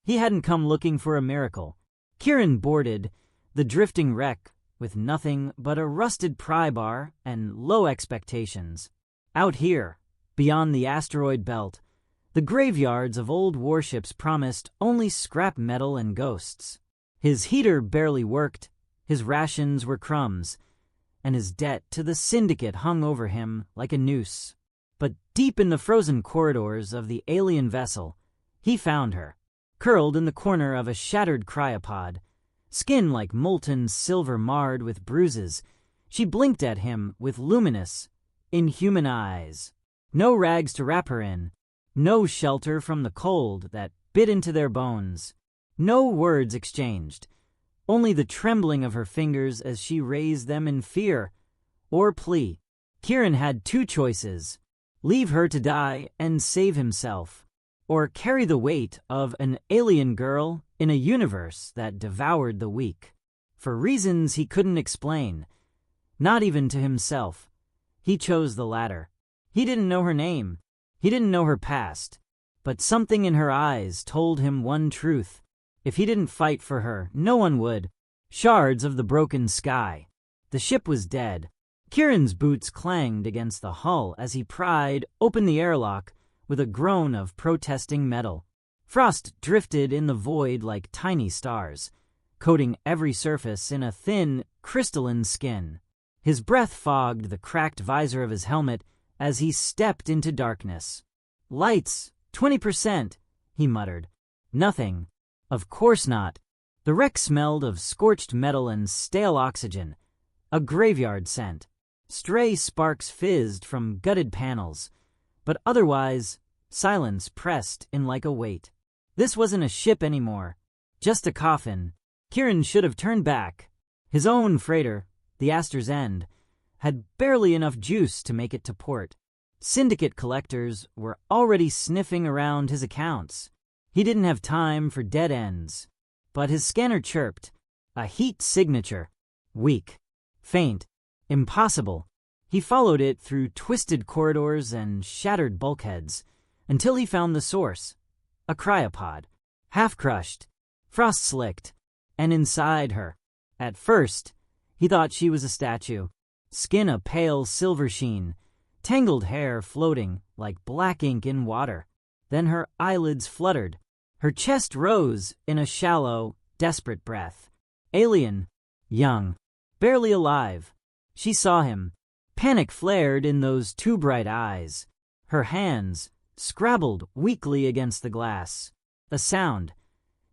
He hadn't come looking for a miracle. Kieran boarded the drifting wreck with nothing but a rusted pry bar and low expectations. Out here, beyond the asteroid belt, the graveyards of old warships promised only scrap metal and ghosts. His heater barely worked, his rations were crumbs, and his debt to the Syndicate hung over him like a noose. But deep in the frozen corridors of the alien vessel, he found her, curled in the corner of a shattered cryopod, skin like molten silver marred with bruises. She blinked at him with luminous, inhuman eyes. No rags to wrap her in, no shelter from the cold that bit into their bones, no words exchanged, only the trembling of her fingers as she raised them in fear or plea. Kieran had two choices: leave her to die and save himself, or carry the weight of an alien girl in a universe that devoured the weak. For reasons he couldn't explain, not even to himself, he chose the latter. He didn't know her name, he didn't know her past, but something in her eyes told him one truth. If he didn't fight for her, no one would. Shards of the broken sky. The ship was dead. Kieran's boots clanged against the hull as he pried open the airlock with a groan of protesting metal. Frost drifted in the void like tiny stars, coating every surface in a thin, crystalline skin. His breath fogged the cracked visor of his helmet as he stepped into darkness. "Lights, 20%, he muttered. "Nothing. Of course not." The wreck smelled of scorched metal and stale oxygen, a graveyard scent. Stray sparks fizzed from gutted panels, but otherwise, silence pressed in like a weight. This wasn't a ship anymore, just a coffin. Kieran should have turned back. His own freighter, the Aster's End, had barely enough juice to make it to port. Syndicate collectors were already sniffing around his accounts. He didn't have time for dead ends. But his scanner chirped. A heat signature. Weak. Faint. Impossible. He followed it through twisted corridors and shattered bulkheads until he found the source. A cryopod. Half-crushed. Frost-slicked. And inside her. At first, he thought she was a statue. Skin a pale silver sheen. Tangled hair floating like black ink in water. Then her eyelids fluttered. Her chest rose in a shallow, desperate breath. Alien. Young. Barely alive. She saw him. Panic flared in those two bright eyes. Her hands scrabbled weakly against the glass. A sound,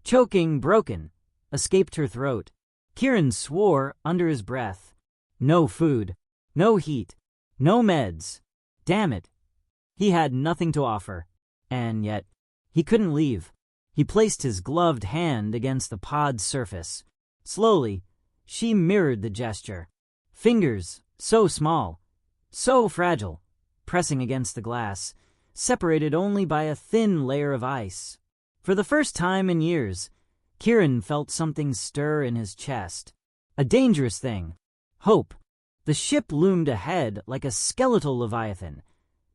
choking, broken, escaped her throat. Kieran swore under his breath. No food. No heat. No meds. Damn it. He had nothing to offer. And yet, he couldn't leave. He placed his gloved hand against the pod's surface. Slowly, she mirrored the gesture. Fingers, so small, so fragile, pressing against the glass, separated only by a thin layer of ice. For the first time in years, Kieran felt something stir in his chest. A dangerous thing. Hope. The ship loomed ahead like a skeletal leviathan,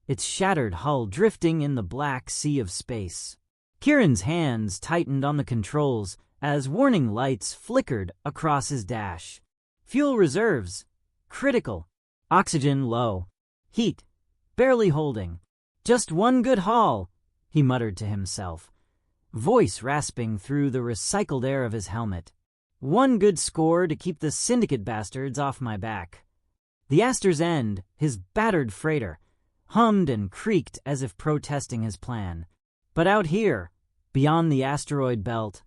its shattered hull drifting in the black sea of space. Kieran's hands tightened on the controls as warning lights flickered across his dash. Fuel reserves. Critical. Oxygen low. Heat. Barely holding. Just one good haul, he muttered to himself, voice rasping through the recycled air of his helmet. One good score to keep the Syndicate bastards off my back. The Aster's End, his battered freighter, hummed and creaked as if protesting his plan. But out here, beyond the asteroid belt,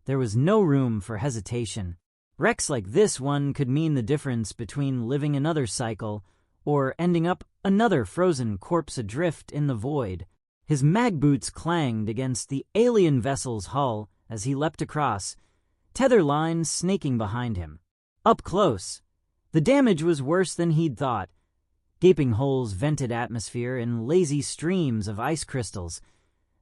there was no room for hesitation. Wrecks like this one could mean the difference between living another cycle or ending up another frozen corpse adrift in the void. His mag boots clanged against the alien vessel's hull as he leapt across, tether lines snaking behind him. Up close, the damage was worse than he'd thought. Gaping holes vented atmosphere in lazy streams of ice crystals,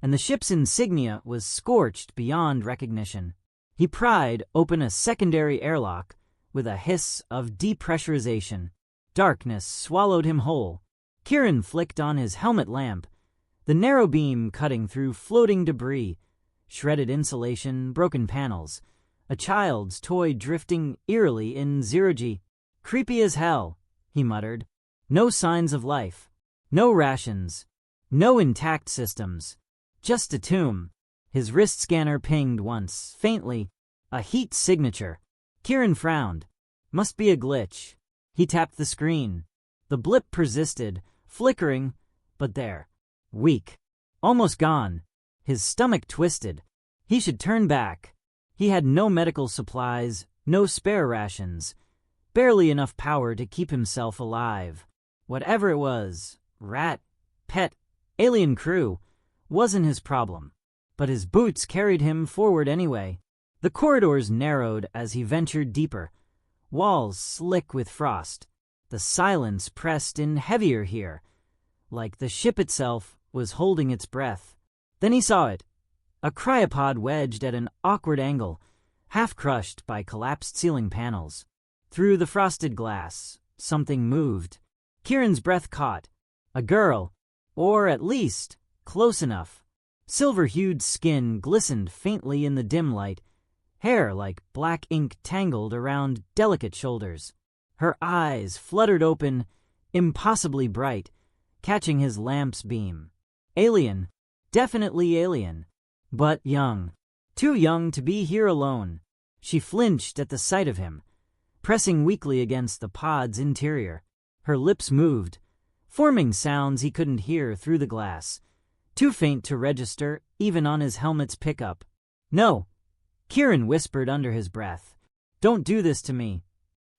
and the ship's insignia was scorched beyond recognition. He pried open a secondary airlock with a hiss of depressurization. Darkness swallowed him whole. Kieran flicked on his helmet lamp, the narrow beam cutting through floating debris, shredded insulation, broken panels. A child's toy drifting eerily in zero-G. "Creepy as hell," he muttered. No signs of life. No rations. No intact systems. Just a tomb. His wrist scanner pinged once, faintly. A heat signature. Kieran frowned. Must be a glitch. He tapped the screen. The blip persisted, flickering, but there. Weak. Almost gone. His stomach twisted. He should turn back. He had no medical supplies, no spare rations. Barely enough power to keep himself alive. Whatever it was, rat, pet, alien crew, wasn't his problem. But his boots carried him forward anyway. The corridors narrowed as he ventured deeper. Walls slick with frost. The silence pressed in heavier here, like the ship itself was holding its breath. Then he saw it. A cryopod wedged at an awkward angle, half crushed by collapsed ceiling panels. Through the frosted glass, something moved. Kieran's breath caught. A girl, or at least close enough. Silver-hued skin glistened faintly in the dim light, hair like black ink tangled around delicate shoulders. Her eyes fluttered open, impossibly bright, catching his lamp's beam. Alien, definitely alien, but young. Too young to be here alone. She flinched at the sight of him, pressing weakly against the pod's interior. Her lips moved, forming sounds he couldn't hear through the glass, too faint to register even on his helmet's pickup. "No," Kieran whispered under his breath. "Don't do this to me."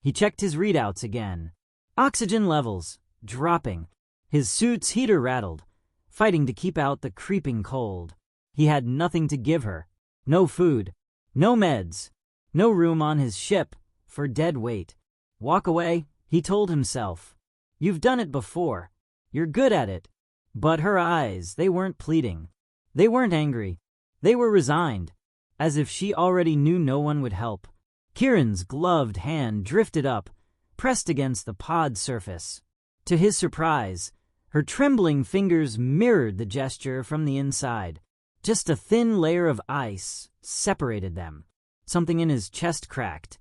He checked his readouts again. Oxygen levels dropping. His suit's heater rattled, fighting to keep out the creeping cold. He had nothing to give her. No food, no meds, no room on his ship for dead weight. Walk away, he told himself. You've done it before. You're good at it. But her eyes, they weren't pleading. They weren't angry. They were resigned, as if she already knew no one would help. Kieran's gloved hand drifted up, pressed against the pod surface. To his surprise, her trembling fingers mirrored the gesture from the inside. Just a thin layer of ice separated them. Something in his chest cracked.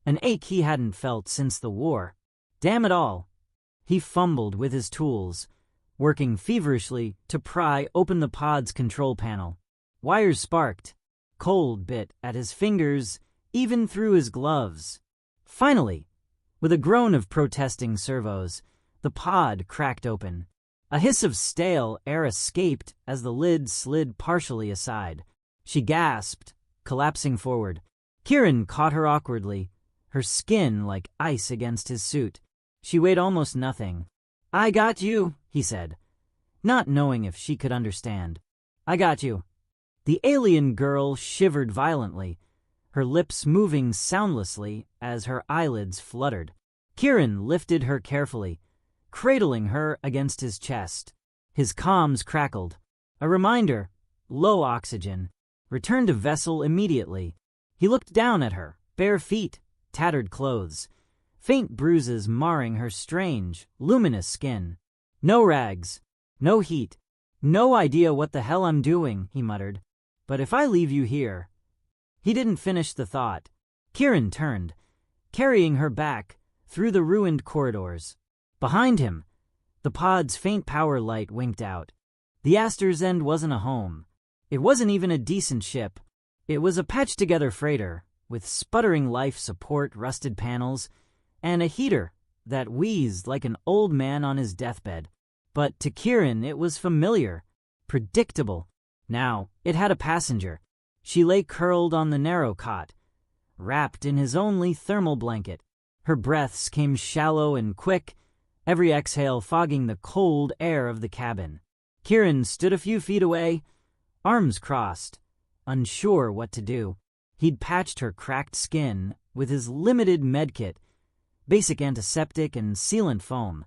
An ache he hadn't felt since the war. Damn it all. He fumbled with his tools, working feverishly to pry open the pod's control panel. Wires sparked. Cold bit at his fingers, even through his gloves. Finally, with a groan of protesting servos, the pod cracked open. A hiss of stale air escaped as the lid slid partially aside. She gasped, collapsing forward. Kieran caught her awkwardly, her skin like ice against his suit. She weighed almost nothing. "I got you," he said, not knowing if she could understand. "I got you." The alien girl shivered violently, her lips moving soundlessly as her eyelids fluttered. Kieran lifted her carefully, cradling her against his chest. His comms crackled. A reminder, low oxygen. Return to vessel immediately. He looked down at her, bare feet, tattered clothes, faint bruises marring her strange, luminous skin. "No rags, no heat, no idea what the hell I'm doing," he muttered. "But if I leave you here..." He didn't finish the thought. Kieran turned, carrying her back through the ruined corridors. Behind him, the pod's faint power light winked out. The Astor's End wasn't a home. It wasn't even a decent ship. It was a patched-together freighter, with sputtering life support rusted panels, and a heater that wheezed like an old man on his deathbed. But to Kieran it was familiar, predictable. Now it had a passenger. She lay curled on the narrow cot, wrapped in his only thermal blanket. Her breaths came shallow and quick, every exhale fogging the cold air of the cabin. Kieran stood a few feet away, arms crossed, unsure what to do. He'd patched her cracked skin with his limited medkit, basic antiseptic and sealant foam,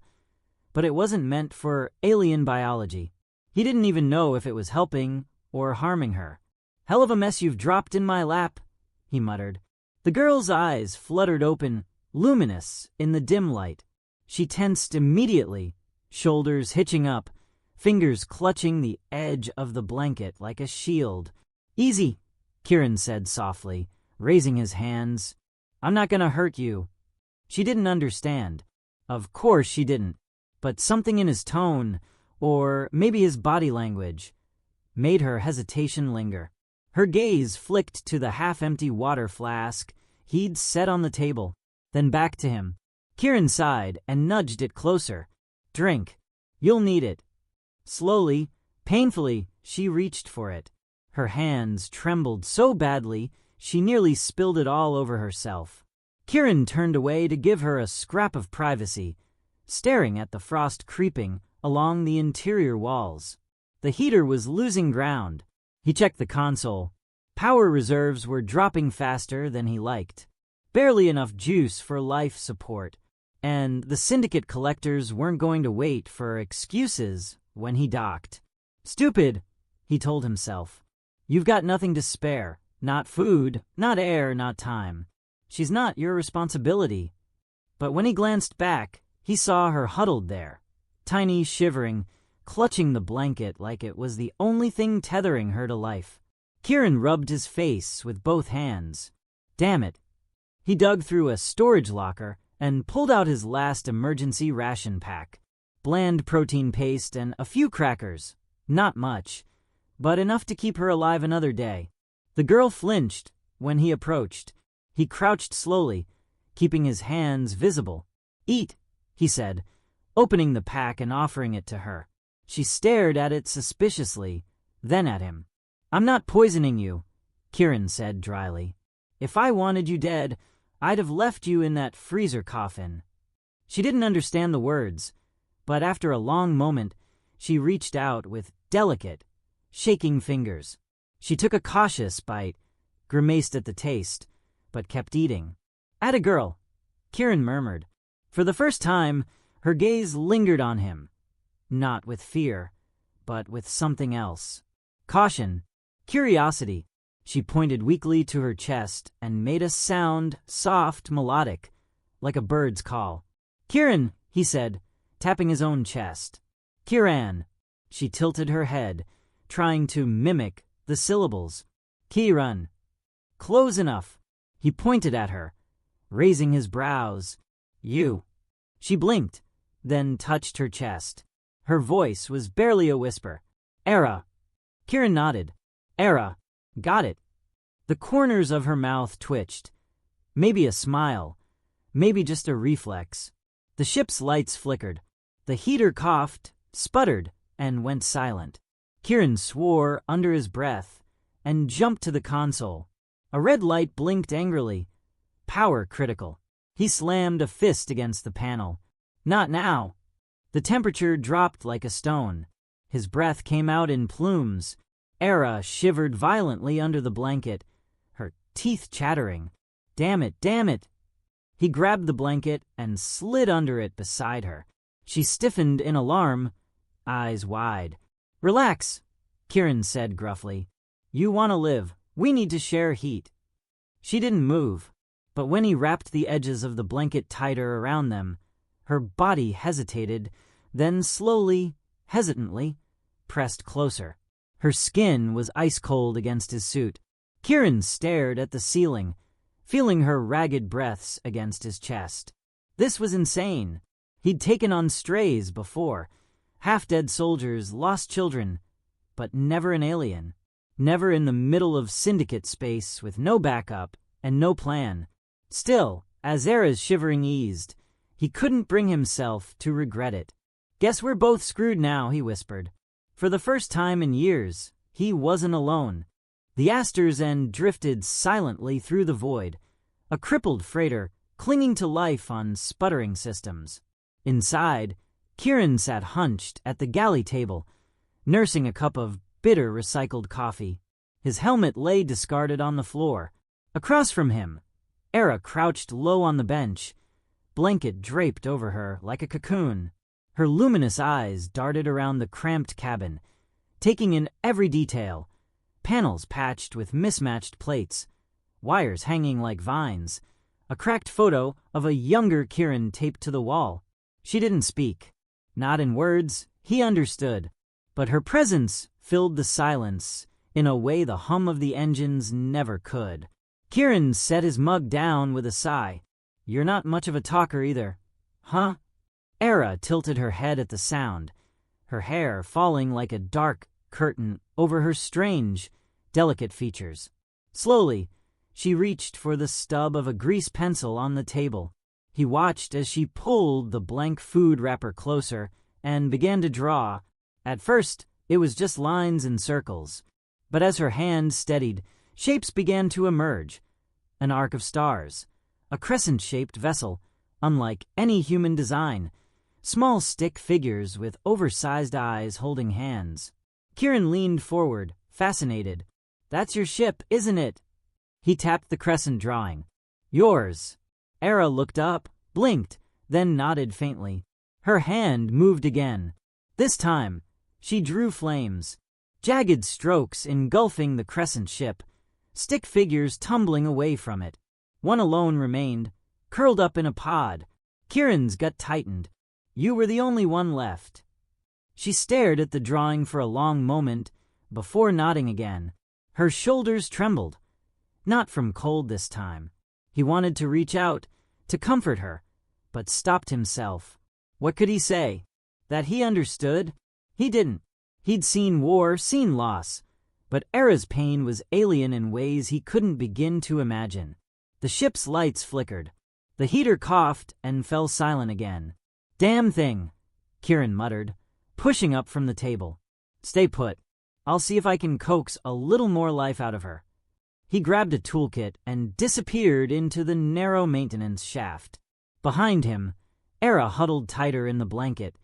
but it wasn't meant for alien biology. He didn't even know if it was helping or harming her. "Hell of a mess you've dropped in my lap," he muttered. The girl's eyes fluttered open, luminous in the dim light. She tensed immediately, shoulders hitching up, fingers clutching the edge of the blanket like a shield. Easy, Kieran said softly, raising his hands. I'm not gonna hurt you. She didn't understand. Of course she didn't. But something in his tone, or maybe his body language, made her hesitation linger. Her gaze flicked to the half-empty water flask he'd set on the table, then back to him. Kieran sighed and nudged it closer. Drink. You'll need it. Slowly, painfully, she reached for it. Her hands trembled so badly she nearly spilled it all over herself. Kieran turned away to give her a scrap of privacy, staring at the frost creeping along the interior walls. The heater was losing ground. He checked the console. Power reserves were dropping faster than he liked. Barely enough juice for life support. And the syndicate collectors weren't going to wait for excuses when he docked. Stupid, he told himself. You've got nothing to spare. Not food, not air, not time. She's not your responsibility. But when he glanced back, he saw her huddled there, tiny, shivering, clutching the blanket like it was the only thing tethering her to life. Kieran rubbed his face with both hands. Damn it. He dug through a storage locker and pulled out his last emergency ration pack. Bland protein paste and a few crackers. Not much, but enough to keep her alive another day. The girl flinched when he approached. He crouched slowly, keeping his hands visible. Eat, he said, opening the pack and offering it to her. She stared at it suspiciously, then at him. I'm not poisoning you, Kieran said dryly. If I wanted you dead, I'd have left you in that freezer coffin. She didn't understand the words, but after a long moment, she reached out with delicate, shaking fingers. She took a cautious bite, grimaced at the taste, but kept eating. Atta girl, Kieran murmured. For the first time, her gaze lingered on him. Not with fear, but with something else. Caution, curiosity. She pointed weakly to her chest and made a sound, soft, melodic, like a bird's call. Kieran, he said, tapping his own chest. Kieran. She tilted her head, trying to mimic the syllables. Kieran. Close enough. He pointed at her, raising his brows. You. She blinked, then touched her chest. Her voice was barely a whisper. Era. Kieran nodded. Era. Got it. The corners of her mouth twitched. Maybe a smile. Maybe just a reflex. The ship's lights flickered. The heater coughed, sputtered, and went silent. Kieran swore under his breath and jumped to the console. A red light blinked angrily. Power critical. He slammed a fist against the panel. Not now. The temperature dropped like a stone. His breath came out in plumes. Era shivered violently under the blanket, her teeth chattering. Damn it, damn it. He grabbed the blanket and slid under it beside her. She stiffened in alarm, eyes wide. Relax, Kieran said gruffly. You want to live. We need to share heat. She didn't move, but when he wrapped the edges of the blanket tighter around them, her body hesitated, then slowly, hesitantly, pressed closer. Her skin was ice-cold against his suit. Kieran stared at the ceiling, feeling her ragged breaths against his chest. This was insane. He'd taken on strays before, half-dead soldiers, lost children, but never an alien. Never in the middle of syndicate space with no backup and no plan. Still, as Era's shivering eased, he couldn't bring himself to regret it. Guess we're both screwed now, he whispered. For the first time in years, he wasn't alone. The Astor's End drifted silently through the void, a crippled freighter clinging to life on sputtering systems. Inside, Kieran sat hunched at the galley table, nursing a cup of bitter recycled coffee. His helmet lay discarded on the floor. Across from him, Era crouched low on the bench, blanket draped over her like a cocoon. Her luminous eyes darted around the cramped cabin, taking in every detail. Panels patched with mismatched plates, wires hanging like vines, a cracked photo of a younger Kieran taped to the wall. She didn't speak. Not in words, he understood. But her presence filled the silence in a way the hum of the engines never could. Kieran set his mug down with a sigh. "You're not much of a talker either." "Huh?" Era tilted her head at the sound, her hair falling like a dark curtain over her strange, delicate features. Slowly, she reached for the stub of a grease pencil on the table. He watched as she pulled the blank food wrapper closer and began to draw. At first, it was just lines and circles. But as her hand steadied, shapes began to emerge. An arc of stars, a crescent-shaped vessel, unlike any human design, small stick figures with oversized eyes holding hands. Kieran leaned forward, fascinated. "That's your ship, isn't it?" He tapped the crescent drawing. "Yours." Era looked up, blinked, then nodded faintly. Her hand moved again. This time, she drew flames, jagged strokes engulfing the crescent ship, stick figures tumbling away from it. One alone remained, curled up in a pod. Kieran's gut tightened. You were the only one left. She stared at the drawing for a long moment before nodding again. Her shoulders trembled. Not from cold this time. He wanted to reach out, to comfort her, but stopped himself. What could he say? That he understood? He didn't. He'd seen war, seen loss, but Era's pain was alien in ways he couldn't begin to imagine. The ship's lights flickered. The heater coughed and fell silent again. "Damn thing," Kieran muttered, pushing up from the table. "Stay put. I'll see if I can coax a little more life out of her." He grabbed a toolkit and disappeared into the narrow maintenance shaft. Behind him, Era huddled tighter in the blanket,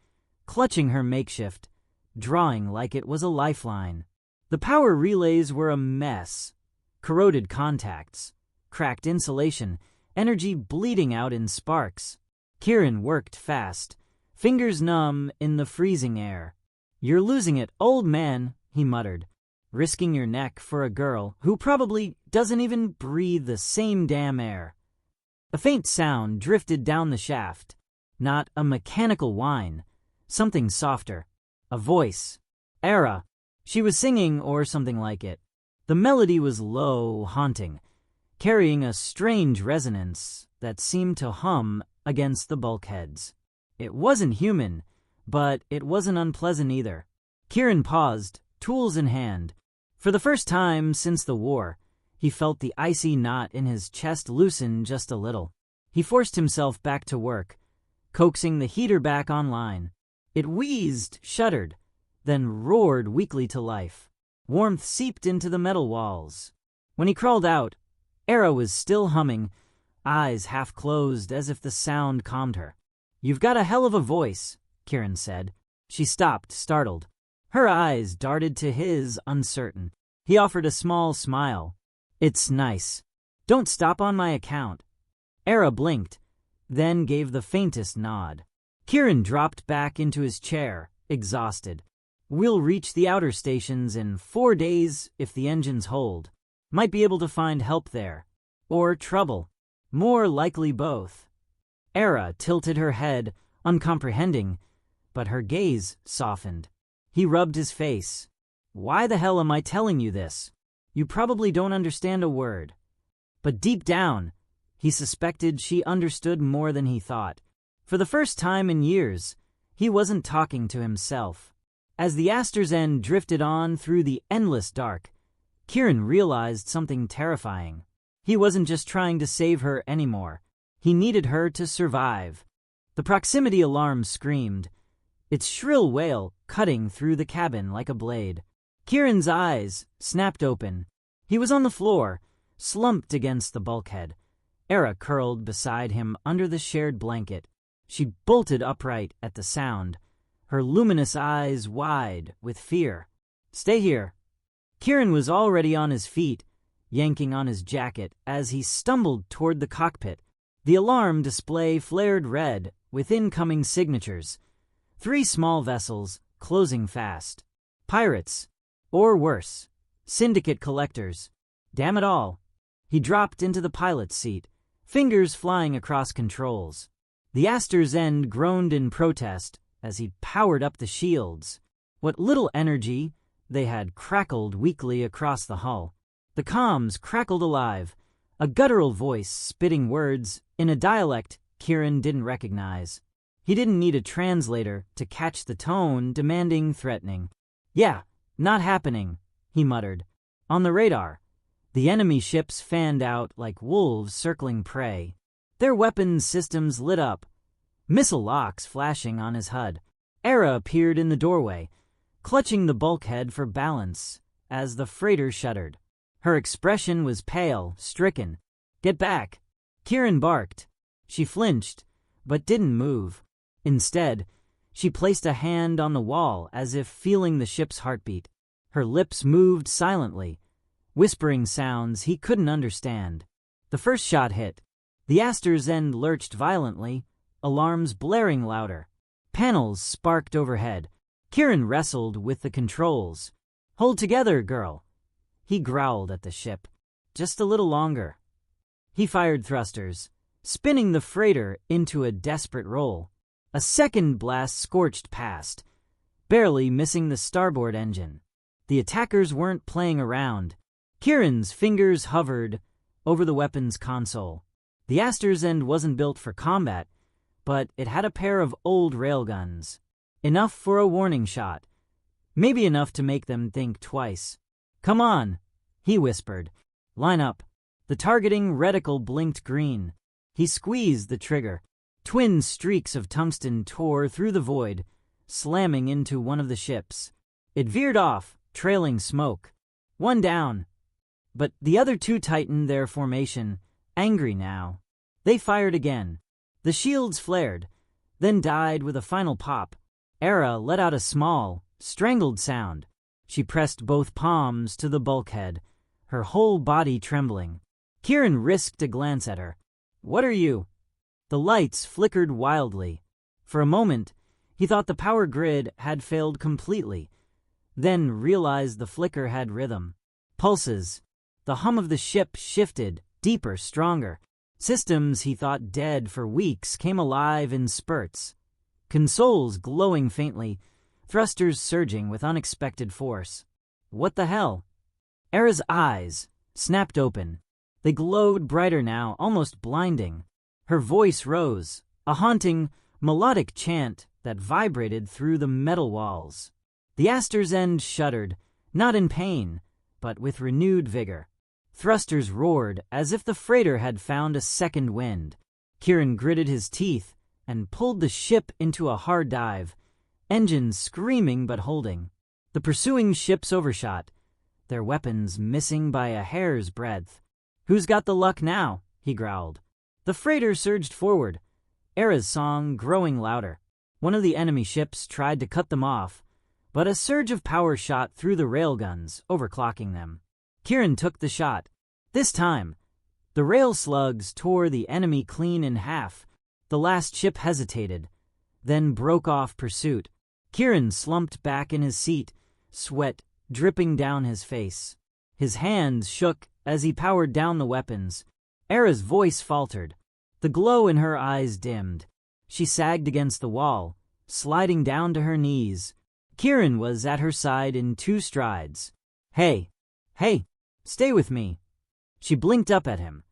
clutching her makeshift, drawing like it was a lifeline. The power relays were a mess. Corroded contacts, cracked insulation, energy bleeding out in sparks. Kieran worked fast, fingers numb in the freezing air. "You're losing it, old man," he muttered, risking your neck for a girl who probably doesn't even breathe the same damn air. A faint sound drifted down the shaft, not a mechanical whine, something softer, a voice. Era. She was singing or something like it. The melody was low, haunting, carrying a strange resonance that seemed to hum against the bulkheads. It wasn't human, but it wasn't unpleasant either. Kieran paused, tools in hand. For the first time since the war, he felt the icy knot in his chest loosen just a little. He forced himself back to work, coaxing the heater back online. It wheezed, shuddered, then roared weakly to life. Warmth seeped into the metal walls. When he crawled out, Era was still humming, eyes half closed as if the sound calmed her. "You've got a hell of a voice," Kieran said. She stopped, startled. Her eyes darted to his, uncertain. He offered a small smile. "It's nice. Don't stop on my account." Era blinked, then gave the faintest nod. Kieran dropped back into his chair, exhausted. "We'll reach the outer stations in 4 days if the engines hold. Might be able to find help there. Or trouble. More likely both." Era tilted her head, uncomprehending, but her gaze softened. He rubbed his face. "Why the hell am I telling you this? You probably don't understand a word." But deep down, he suspected she understood more than he thought. For the first time in years, he wasn't talking to himself. As the Astor's End drifted on through the endless dark, Kieran realized something terrifying. He wasn't just trying to save her anymore. He needed her to survive. The proximity alarm screamed, its shrill wail cutting through the cabin like a blade. Kieran's eyes snapped open. He was on the floor, slumped against the bulkhead. Era curled beside him under the shared blanket. She bolted upright at the sound, her luminous eyes wide with fear. "Stay here." Kieran was already on his feet, yanking on his jacket as he stumbled toward the cockpit. The alarm display flared red with incoming signatures. 3 small vessels closing fast. Pirates, or worse, syndicate collectors. Damn it all. He dropped into the pilot's seat, fingers flying across controls. The Astor's End groaned in protest as he powered up the shields. What little energy they had crackled weakly across the hull. The comms crackled alive, a guttural voice spitting words in a dialect Kieran didn't recognize. He didn't need a translator to catch the tone, demanding, threatening. "Yeah, not happening," he muttered. On the radar, the enemy ships fanned out like wolves circling prey. Their weapons systems lit up, missile locks flashing on his HUD. Era appeared in the doorway, clutching the bulkhead for balance as the freighter shuddered. Her expression was pale, stricken. "Get back!" Kieran barked. She flinched, but didn't move. Instead, she placed a hand on the wall as if feeling the ship's heartbeat. Her lips moved silently, whispering sounds he couldn't understand. The first shot hit. The Aster's end lurched violently, alarms blaring louder. Panels sparked overhead. Kieran wrestled with the controls. "Hold together, girl," he growled at the ship. "Just a little longer." He fired thrusters, spinning the freighter into a desperate roll. A second blast scorched past, barely missing the starboard engine. The attackers weren't playing around. Kieran's fingers hovered over the weapon's console. The Aster's end wasn't built for combat, but it had a pair of old railguns. Enough for a warning shot. Maybe enough to make them think twice. "Come on," he whispered. "Line up." The targeting reticle blinked green. He squeezed the trigger. Twin streaks of tungsten tore through the void, slamming into one of the ships. It veered off, trailing smoke. One down. But the other two tightened their formation, angry now. They fired again. The shields flared, then died with a final pop. Era let out a small, strangled sound. She pressed both palms to the bulkhead, her whole body trembling. Kieran risked a glance at her. "What are you?" The lights flickered wildly. For a moment, he thought the power grid had failed completely, then realized the flicker had rhythm. Pulses. The hum of the ship shifted, deeper, stronger. Systems he thought dead for weeks came alive in spurts. Consoles glowing faintly, thrusters surging with unexpected force. What the hell? Era's eyes snapped open. They glowed brighter now, almost blinding. Her voice rose, a haunting, melodic chant that vibrated through the metal walls. The Aster's end shuddered, not in pain, but with renewed vigor. Thrusters roared as if the freighter had found a second wind. Kieran gritted his teeth and pulled the ship into a hard dive, engines screaming but holding. The pursuing ships overshot, their weapons missing by a hair's breadth. "Who's got the luck now?" he growled. The freighter surged forward, Era's song growing louder. One of the enemy ships tried to cut them off, but a surge of power shot through the railguns, overclocking them. Kieran took the shot. This time, the rail slugs tore the enemy clean in half. The last ship hesitated, then broke off pursuit. Kieran slumped back in his seat, sweat dripping down his face. His hands shook as he powered down the weapons. Era's voice faltered. The glow in her eyes dimmed. She sagged against the wall, sliding down to her knees. Kieran was at her side in 2 strides. Hey, stay with me." She blinked up at him,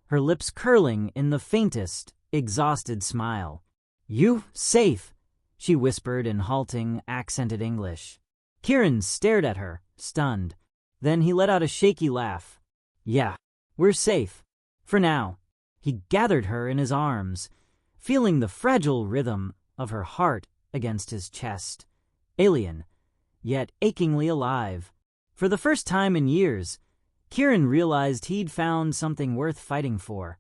her lips curling in the faintest, exhausted smile. "You safe," she whispered in halting, accented English. Kieran stared at her, stunned. Then he let out a shaky laugh. "Yeah, we're safe. For now." He gathered her in his arms, feeling the fragile rhythm of her heart against his chest. Alien, yet achingly alive. For the first time in years, Kieran realized he'd found something worth fighting for.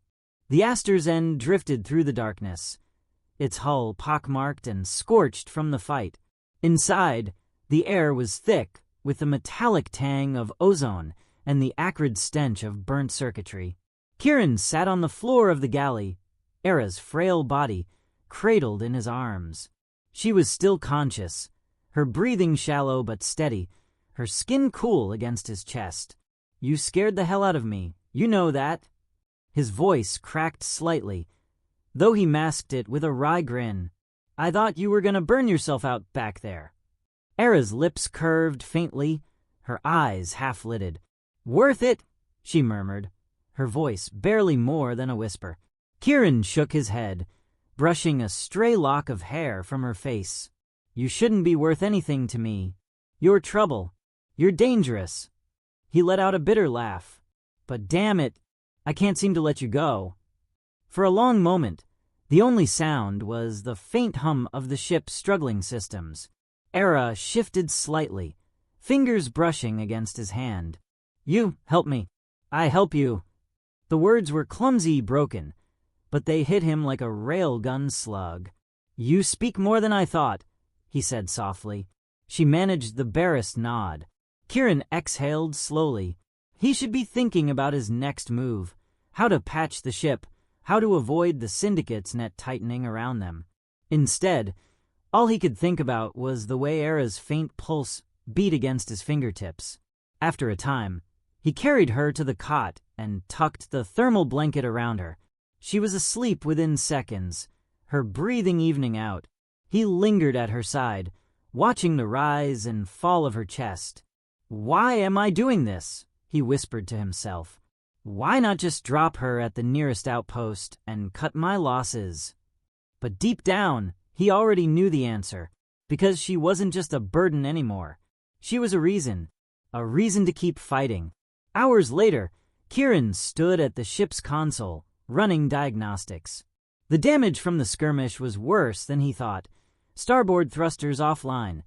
The Aster's end drifted through the darkness, its hull pockmarked and scorched from the fight. Inside, the air was thick with the metallic tang of ozone and the acrid stench of burnt circuitry. Kieran sat on the floor of the galley, Era's frail body cradled in his arms. She was still conscious, her breathing shallow but steady, her skin cool against his chest. "You scared the hell out of me, you know that." His voice cracked slightly, though he masked it with a wry grin. "I thought you were gonna burn yourself out back there." Era's lips curved faintly, her eyes half-lidded. "Worth it," she murmured, her voice barely more than a whisper. Kieran shook his head, brushing a stray lock of hair from her face. "You shouldn't be worth anything to me. You're trouble. You're dangerous." He let out a bitter laugh. "But damn it, I can't seem to let you go." For a long moment, the only sound was the faint hum of the ship's struggling systems. Era shifted slightly, fingers brushing against his hand. "You help me. I help you." The words were clumsy, broken, but they hit him like a railgun slug. "You speak more than I thought," he said softly. She managed the barest nod. Kieran exhaled slowly. He should be thinking about his next move, how to patch the ship, how to avoid the syndicate's net tightening around them. Instead, all he could think about was the way Era's faint pulse beat against his fingertips. After a time, he carried her to the cot and tucked the thermal blanket around her. She was asleep within seconds, her breathing evening out. He lingered at her side, watching the rise and fall of her chest. "Why am I doing this?" he whispered to himself. "Why not just drop her at the nearest outpost and cut my losses?" But deep down, he already knew the answer, because she wasn't just a burden anymore. She was a reason to keep fighting. Hours later, Kieran stood at the ship's console, running diagnostics. The damage from the skirmish was worse than he thought. Starboard thrusters offline,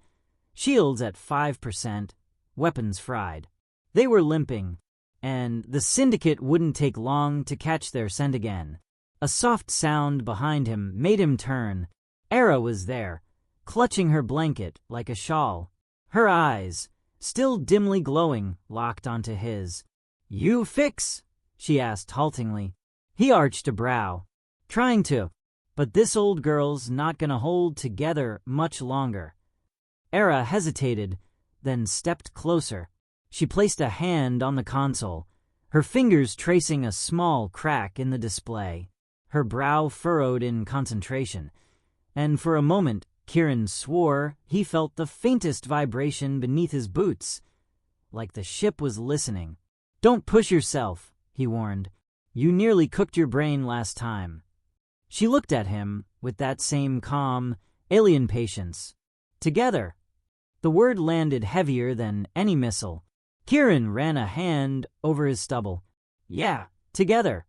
shields at 5%, weapons fried. They were limping, and the syndicate wouldn't take long to catch their scent again. A soft sound behind him made him turn. Era was there, clutching her blanket like a shawl. Her eyes, still dimly glowing, locked onto his. "You fix?" she asked haltingly. He arched a brow. "Trying to, but this old girl's not gonna hold together much longer." Era hesitated, then stepped closer. She placed a hand on the console, her fingers tracing a small crack in the display. Her brow furrowed in concentration, and for a moment Kieran swore he felt the faintest vibration beneath his boots, like the ship was listening. "Don't push yourself," he warned. "You nearly cooked your brain last time." She looked at him with that same calm, alien patience. "Together." The word landed heavier than any missile. Kieran ran a hand over his stubble. "Yeah, together."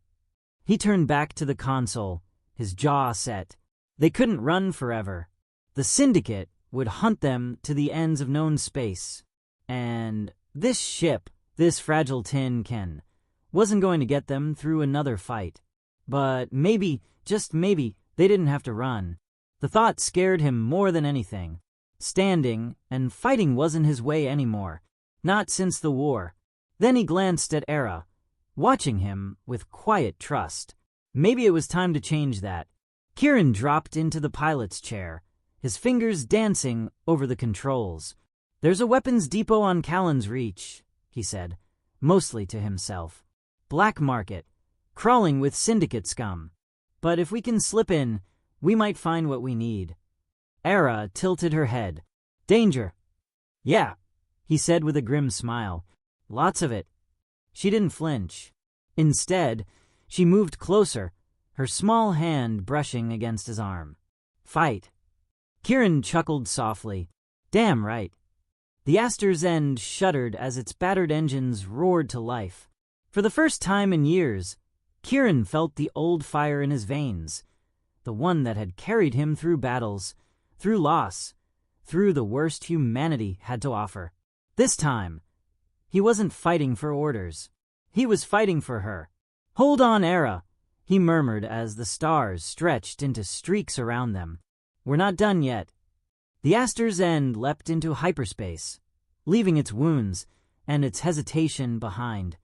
He turned back to the console, his jaw set. They couldn't run forever. The syndicate would hunt them to the ends of known space. And this ship, this fragile tin can, wasn't going to get them through another fight. But maybe, just maybe, they didn't have to run. The thought scared him more than anything. Standing and fighting wasn't his way anymore. Not since the war. Then he glanced at Era, watching him with quiet trust. Maybe it was time to change that. Kieran dropped into the pilot's chair, his fingers dancing over the controls. "There's a weapons depot on Callan's Reach," he said, mostly to himself. "Black market, crawling with syndicate scum. But if we can slip in, we might find what we need." Era tilted her head. "Danger." "Yeah," he said with a grim smile. "Lots of it." She didn't flinch. Instead, she moved closer, her small hand brushing against his arm. "Fight." Kieran chuckled softly. "Damn right." The Astor's End shuddered as its battered engines roared to life. For the first time in years, Kieran felt the old fire in his veins, the one that had carried him through battles, through loss, through the worst humanity had to offer. This time, he wasn't fighting for orders. He was fighting for her. "Hold on, Era," he murmured as the stars stretched into streaks around them. "We're not done yet." The Astor's End leapt into hyperspace, leaving its wounds and its hesitation behind.